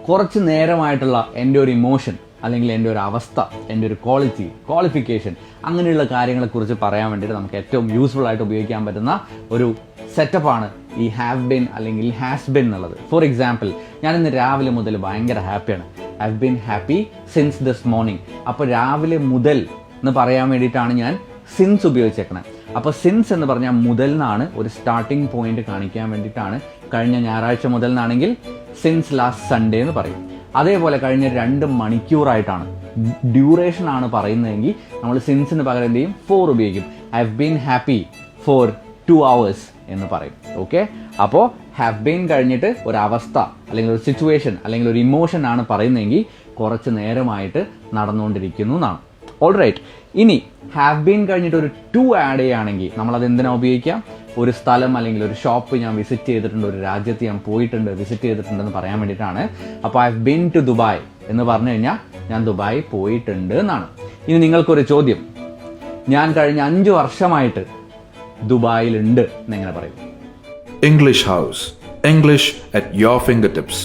കുറച്ച് നേരമായിട്ടുള്ള എൻ്റെ ഒരു ഇമോഷൻ അല്ലെങ്കിൽ എൻ്റെ ഒരു അവസ്ഥ, എൻ്റെ ഒരു ക്വാളിഫിക്കേഷൻ, അങ്ങനെയുള്ള കാര്യങ്ങളെക്കുറിച്ച് പറയാൻ വേണ്ടിയിട്ട് നമുക്ക് ഏറ്റവും യൂസ്ഫുൾ ആയിട്ട് ഉപയോഗിക്കാൻ പറ്റുന്ന ഒരു സെറ്റപ്പാണ് ഈ ഹാവ് ബീൻ അല്ലെങ്കിൽ ഹാസ് ബീൻ എന്നുള്ളത്. ഫോർ എക്സാമ്പിൾ, ഞാൻ ഇന്ന് രാവിലെ മുതൽ ഭയങ്കര ഹാപ്പിയാണ്. Have been happy since this morning. അപ്പോൾ രാവിലെ മുതൽ എന്ന് പറയാൻ വേണ്ടിയിട്ടാണ് ഞാൻ സിൻസ് ഉപയോഗിച്ചേക്കണേ. അപ്പോൾ സിൻസ് എന്ന് പറഞ്ഞാൽ മുതൽ എന്നാണ്, ഒരു സ്റ്റാർട്ടിംഗ് പോയിന്റ് കാണിക്കാൻ വേണ്ടിയിട്ടാണ്. കഴിഞ്ഞ ഞായറാഴ്ച മുതൽ എന്നാണെങ്കിൽ സിൻസ് ലാസ്റ്റ് സൺഡേ എന്ന് പറയും. അതേപോലെ കഴിഞ്ഞ 2 മണിക്കൂറായിട്ടാണ്, ഡ്യൂറേഷൻ ആണ് പറയുന്നതെങ്കിൽ നമ്മൾ സിൻസിന് പകരം എന്ത് ചെയ്യും, ഫോർ ഉപയോഗിക്കും. I have been happy for 2 hours എന്ന് പറയും. ഓക്കെ, അപ്പോൾ ഹാവ് ബീൻ കഴിഞ്ഞിട്ട് ഒരു അവസ്ഥ അല്ലെങ്കിൽ ഒരു സിറ്റുവേഷൻ അല്ലെങ്കിൽ ഒരു ഇമോഷൻ ആണ് പറയുന്നതെങ്കിൽ കുറച്ച് നേരമായിട്ട് നടന്നുകൊണ്ടിരിക്കുന്നു എന്നാണ്. All right. ഇനി ഹാവ് ബീൻ കഴിഞ്ഞിട്ട് ഒരു ടു ആഡ് ചെയ്യുകയാണെങ്കിൽ നമ്മളത് എന്തിനാ ഉപയോഗിക്കാം? ഒരു സ്ഥലം അല്ലെങ്കിൽ ഒരു ഷോപ്പ് ഞാൻ വിസിറ്റ് ചെയ്തിട്ടുണ്ട്, ഒരു രാജ്യത്ത് ഞാൻ പോയിട്ടുണ്ട്, വിസിറ്റ് ചെയ്തിട്ടുണ്ടെന്ന് പറയാൻ വേണ്ടിയിട്ടാണ്. അപ്പോൾ I have been to Dubai എന്ന് പറഞ്ഞു കഴിഞ്ഞാൽ ഞാൻ ദുബായ് പോയിട്ടുണ്ട് എന്നാണ്. ഇനി നിങ്ങൾക്കൊരു ചോദ്യം, ഞാൻ കഴിഞ്ഞ 5 വർഷമായിട്ട് ദുബായിലുണ്ട് എന്നെങ്ങനെ പറയും? English House. English at your fingertips.